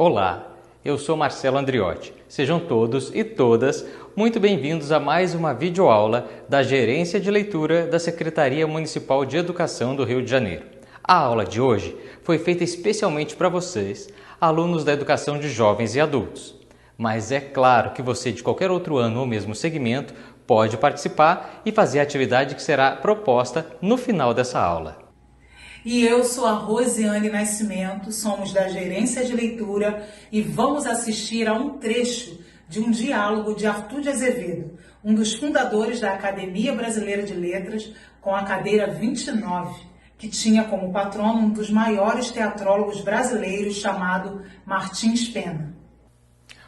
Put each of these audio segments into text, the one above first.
Olá, eu sou Marcelo Andriotti. Sejam todos e todas muito bem-vindos a mais uma videoaula da Gerência de Leitura da Secretaria Municipal de Educação do Rio de Janeiro. A aula de hoje foi feita especialmente para vocês, alunos da educação de jovens e adultos. Mas é claro que você de qualquer outro ano ou mesmo segmento pode participar e fazer a atividade que será proposta no final dessa aula. E eu sou a Rosiane Nascimento, somos da Gerência de Leitura e vamos assistir a um trecho de um diálogo de Arthur de Azevedo, um dos fundadores da Academia Brasileira de Letras, com a cadeira 29, que tinha como patrono um dos maiores teatrólogos brasileiros chamado Martins Pena.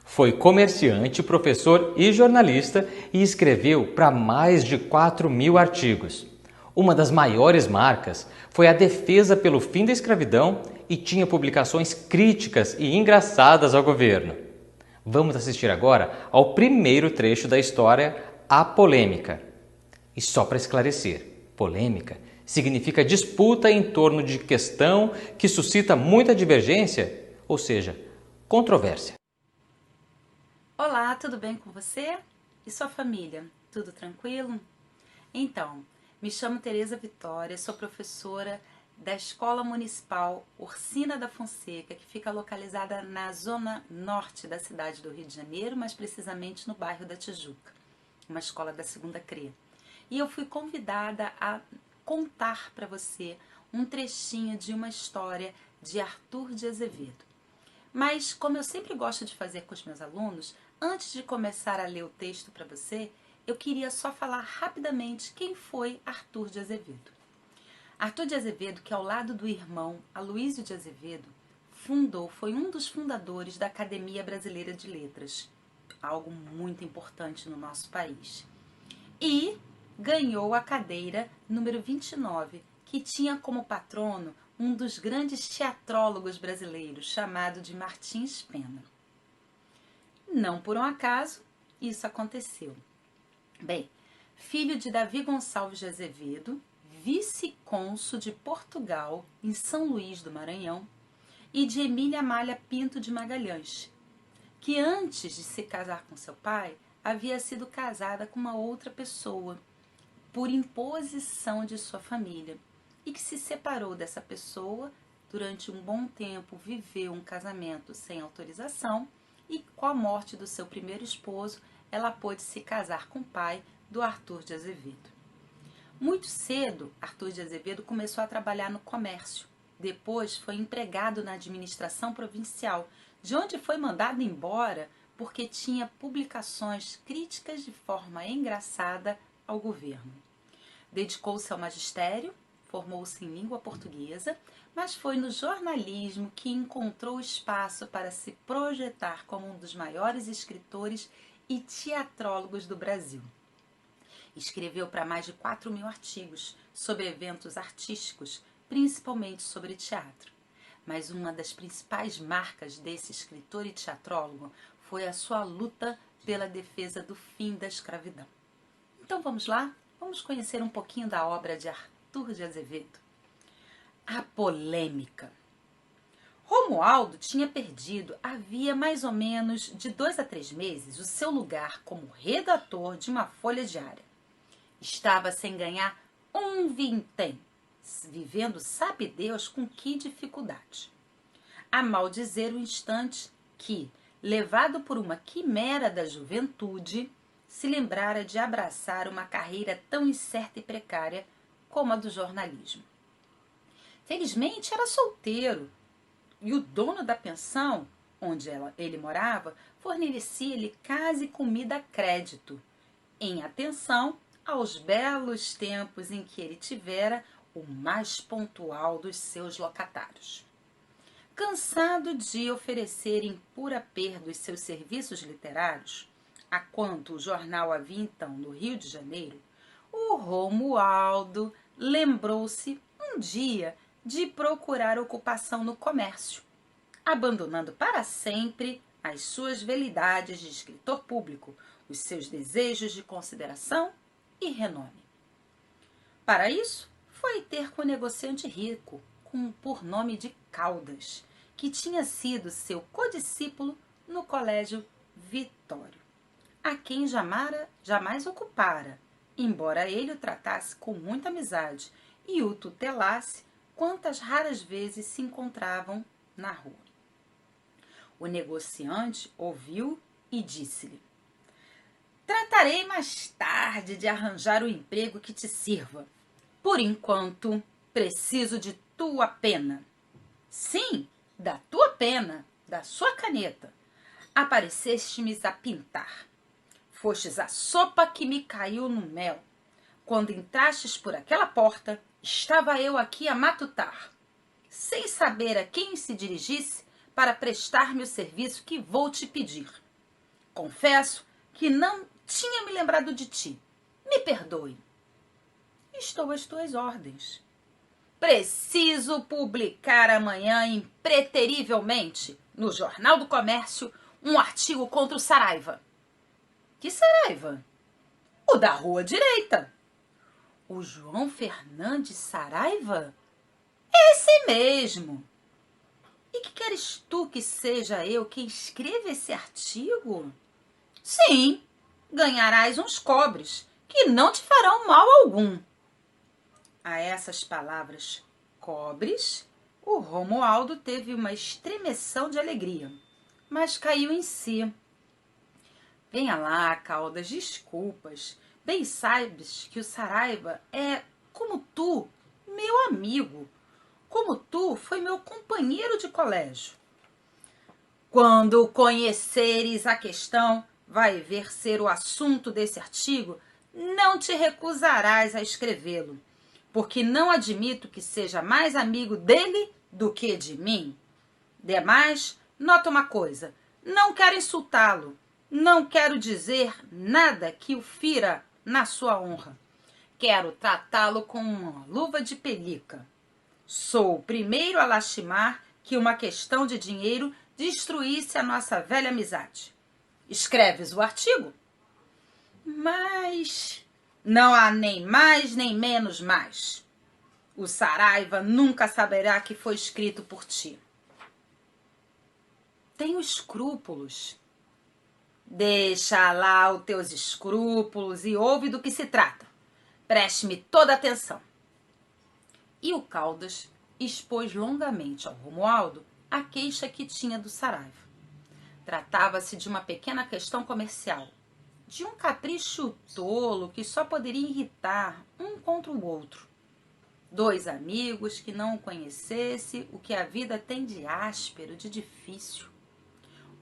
Foi comerciante, professor e jornalista e escreveu para mais de 4.000 artigos. Uma das maiores marcas foi a defesa pelo fim da escravidão e tinha publicações críticas e engraçadas ao governo. Vamos assistir agora ao primeiro trecho da história A Polêmica. E só para esclarecer, polêmica significa disputa em torno de questão que suscita muita divergência, ou seja, controvérsia. Olá, tudo bem com você? E sua família? Tudo tranquilo? Então, me chamo Tereza Vitória, sou professora da Escola Municipal Ursina da Fonseca, que fica localizada na zona norte da cidade do Rio de Janeiro, mais precisamente no bairro da Tijuca, uma escola da segunda CRE. E eu fui convidada a contar para você um trechinho de uma história de Arthur de Azevedo. Mas, como eu sempre gosto de fazer com os meus alunos, antes de começar a ler o texto para você, eu queria só falar rapidamente quem foi Arthur de Azevedo. Arthur de Azevedo, que ao lado do irmão Aloísio de Azevedo, foi um dos fundadores da Academia Brasileira de Letras, algo muito importante no nosso país. E ganhou a cadeira número 29, que tinha como patrono um dos grandes teatrólogos brasileiros, chamado de Martins Pena. Não por um acaso, isso aconteceu. Bem, filho de Davi Gonçalves de Azevedo, vice-cônsul de Portugal em São Luís do Maranhão, e de Emília Amália Pinto de Magalhães, que antes de se casar com seu pai, havia sido casada com uma outra pessoa, por imposição de sua família, e que se separou dessa pessoa, durante um bom tempo viveu um casamento sem autorização, e com a morte do seu primeiro esposo, ela pôde se casar com o pai do Arthur de Azevedo. Muito cedo, Arthur de Azevedo começou a trabalhar no comércio. Depois foi empregado na administração provincial, de onde foi mandado embora porque tinha publicações críticas de forma engraçada ao governo. Dedicou-se ao magistério, formou-se em língua portuguesa, mas foi no jornalismo que encontrou espaço para se projetar como um dos maiores escritores e teatrólogos do Brasil. Escreveu para mais de 4.000 artigos sobre eventos artísticos, principalmente sobre teatro. Mas uma das principais marcas desse escritor e teatrólogo foi a sua luta pela defesa do fim da escravidão. Então vamos lá? Vamos conhecer um pouquinho da obra de Arthur de Azevedo. A Polêmica. Romualdo tinha perdido, havia mais ou menos de 2 a 3 meses, o seu lugar como redator de uma folha diária. Estava sem ganhar um vintém, vivendo sabe Deus com que dificuldade. A mal dizer o instante que, levado por uma quimera da juventude, se lembrara de abraçar uma carreira tão incerta e precária como a do jornalismo. Felizmente era solteiro, e o dono da pensão, onde ele morava, fornecia-lhe casa e comida a crédito, em atenção aos belos tempos em que ele tivera o mais pontual dos seus locatários. Cansado de oferecer em pura perda os seus serviços literários, a quanto o jornal havia então no Rio de Janeiro, o Romualdo lembrou-se um dia de procurar ocupação no comércio, abandonando para sempre as suas velidades de escritor público, os seus desejos de consideração e renome. Para isso, foi ter com um negociante rico, por nome de Caldas, que tinha sido seu codiscípulo no Colégio Vitório, a quem jamais ocupara, embora ele o tratasse com muita amizade e o tutelasse quantas raras vezes se encontravam na rua. O negociante ouviu e disse-lhe: tratarei mais tarde de arranjar um emprego que te sirva. Por enquanto, preciso de tua pena. Sim, da tua pena, da sua caneta. Apareceste-me a pintar. Fostes a sopa que me caiu no mel. Quando entrastes por aquela porta, estava eu aqui a matutar, sem saber a quem se dirigisse para prestar-me o serviço que vou te pedir. Confesso que não tinha me lembrado de ti. Me perdoe. Estou às tuas ordens. Preciso publicar amanhã impreterivelmente no Jornal do Comércio um artigo contra o Saraiva. Que Saraiva? O da rua direita. O João Fernandes Saraiva? Esse mesmo. E que queres tu que seja eu quem escreva esse artigo? Sim, ganharás uns cobres, que não te farão mal algum. A essas palavras, cobres, o Romualdo teve uma estremeção de alegria, mas caiu em si. Venha lá, Caldas, desculpas. Bem sabes que o Saraiva é, como tu, meu amigo. Como tu, foi meu companheiro de colégio. Quando conheceres a questão, vai ver ser o assunto desse artigo, não te recusarás a escrevê-lo, porque não admito que seja mais amigo dele do que de mim. Demais, nota uma coisa, não quero insultá-lo, não quero dizer nada que o fira na sua honra. Quero tratá-lo com uma luva de pelica. Sou o primeiro a lastimar que uma questão de dinheiro destruísse a nossa velha amizade. Escreves o artigo? Mas não há nem mais nem menos mais. O Saraiva nunca saberá que foi escrito por ti. Tenho escrúpulos. Deixa lá os teus escrúpulos e ouve do que se trata. Preste-me toda atenção. E o Caldas expôs longamente ao Romualdo a queixa que tinha do Saraiva. Tratava-se de uma pequena questão comercial, de um capricho tolo que só poderia irritar um contra o outro. Dois amigos que não o conhecesse o que a vida tem de áspero, de difícil.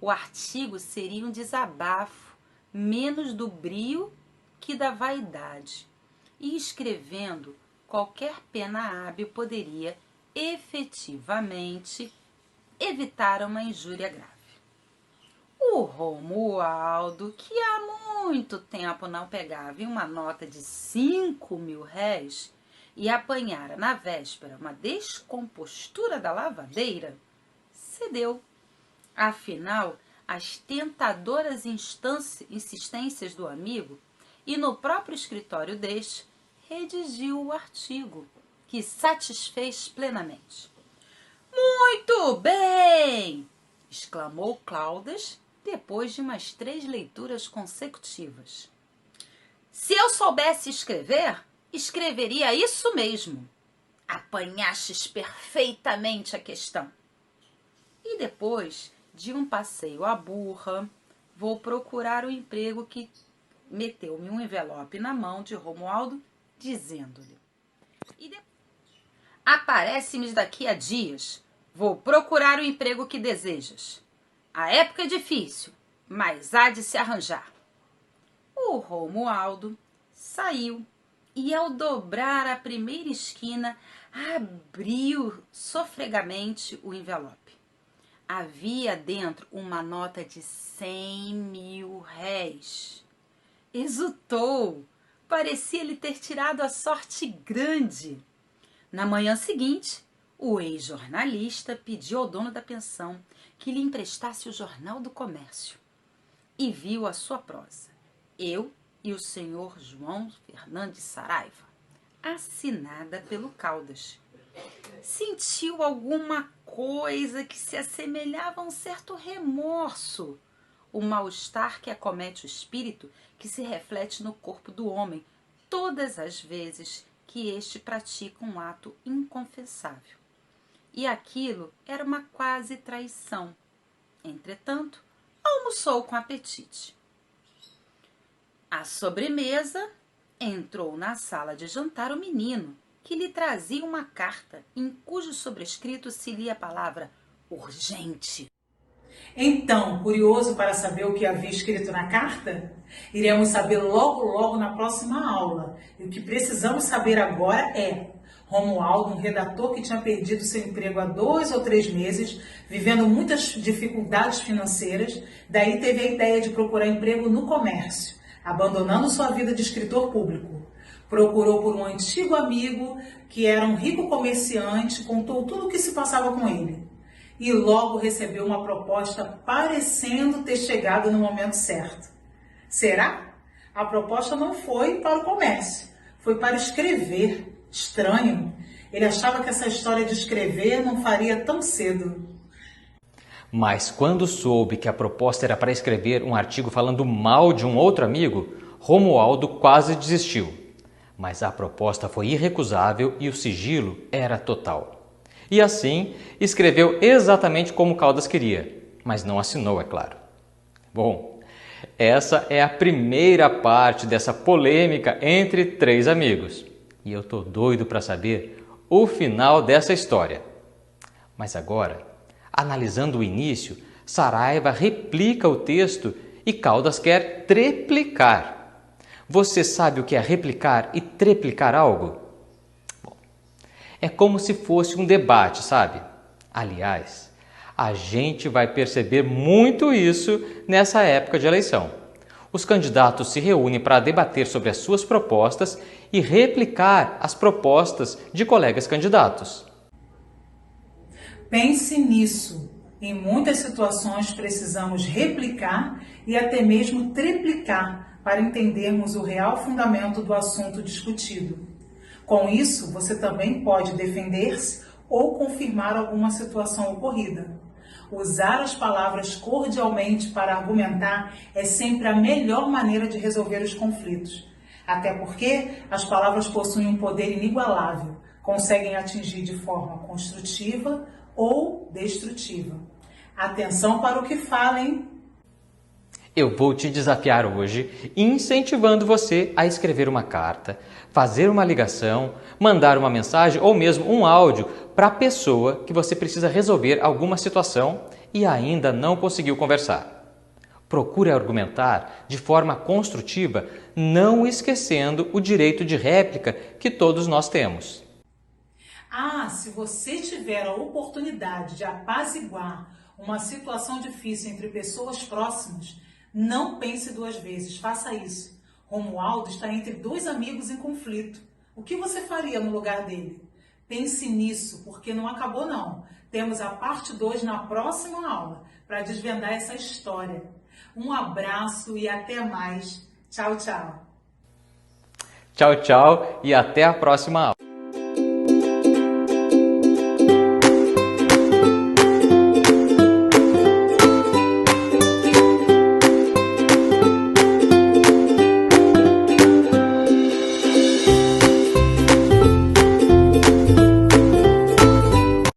O artigo seria um desabafo, menos do brio que da vaidade. E escrevendo, qualquer pena hábil poderia efetivamente evitar uma injúria grave. O Romualdo, que há muito tempo não pegava em uma nota de 5.000 réis e apanhara na véspera uma descompostura da lavadeira, cedeu. Afinal, as tentadoras insistências do amigo e no próprio escritório deste, redigiu o artigo, que satisfez plenamente. Muito bem! Exclamou Caldas, depois de umas 3 leituras consecutivas. Se eu soubesse escrever, escreveria isso mesmo. Apanhastes perfeitamente a questão. E depois de um passeio à burra, vou procurar o emprego que meteu-me um envelope na mão de Romualdo, dizendo-lhe: aparece-me daqui a dias, vou procurar o emprego que desejas. A época é difícil, mas há de se arranjar. O Romualdo saiu e, ao dobrar a primeira esquina, abriu sofregamente o envelope. Havia dentro uma nota de 100.000 réis. Exultou, parecia-lhe ter tirado a sorte grande. Na manhã seguinte, o ex-jornalista pediu ao dono da pensão que lhe emprestasse o Jornal do Comércio e viu a sua prosa: Eu e o senhor João Fernandes Saraiva, assinada pelo Caldas. Sentiu alguma coisa que se assemelhava a um certo remorso, o mal-estar que acomete o espírito, que se reflete no corpo do homem todas as vezes que este pratica um ato inconfessável. E aquilo era uma quase traição. Entretanto, almoçou com apetite. À sobremesa, entrou na sala de jantar o menino, que lhe trazia uma carta, em cujo sobrescrito se lia a palavra urgente. Então, curioso para saber o que havia escrito na carta? Iremos saber logo na próxima aula. E o que precisamos saber agora é: Romualdo, um redator que tinha perdido seu emprego há 2 ou 3 meses, vivendo muitas dificuldades financeiras, daí teve a ideia de procurar emprego no comércio, abandonando sua vida de escritor público. Procurou por um antigo amigo que era um rico comerciante, contou tudo o que se passava com ele. E logo recebeu uma proposta parecendo ter chegado no momento certo. Será? A proposta não foi para o comércio, foi para escrever. Estranho. Ele achava que essa história de escrever não faria tão cedo. Mas quando soube que a proposta era para escrever um artigo falando mal de um outro amigo, Romualdo quase desistiu. Mas a proposta foi irrecusável e o sigilo era total. E assim, escreveu exatamente como Caldas queria, mas não assinou, é claro. Bom, essa é a primeira parte dessa polêmica entre 3 amigos. E eu tô doido para saber o final dessa história. Mas agora, analisando o início, Saraiva replica o texto e Caldas quer treplicar. Você sabe o que é replicar e treplicar algo? Bom, é como se fosse um debate, sabe? Aliás, a gente vai perceber muito isso nessa época de eleição. Os candidatos se reúnem para debater sobre as suas propostas e replicar as propostas de colegas candidatos. Pense nisso. Em muitas situações precisamos replicar e até mesmo triplicar para entendermos o real fundamento do assunto discutido. Com isso, você também pode defender-se ou confirmar alguma situação ocorrida. Usar as palavras cordialmente para argumentar é sempre a melhor maneira de resolver os conflitos. Até porque as palavras possuem um poder inigualável, conseguem atingir de forma construtiva ou destrutiva. Atenção para o que falem. Eu vou te desafiar hoje, incentivando você a escrever uma carta, fazer uma ligação, mandar uma mensagem ou mesmo um áudio para a pessoa que você precisa resolver alguma situação e ainda não conseguiu conversar. Procure argumentar de forma construtiva, não esquecendo o direito de réplica que todos nós temos. Se você tiver a oportunidade de apaziguar uma situação difícil entre pessoas próximas, não pense 2 vezes, faça isso. Romualdo está entre 2 amigos em conflito. O que você faria no lugar dele? Pense nisso, porque não acabou não. Temos a parte 2 na próxima aula, para desvendar essa história. Um abraço e até mais. Tchau, tchau. Tchau, tchau e até a próxima aula.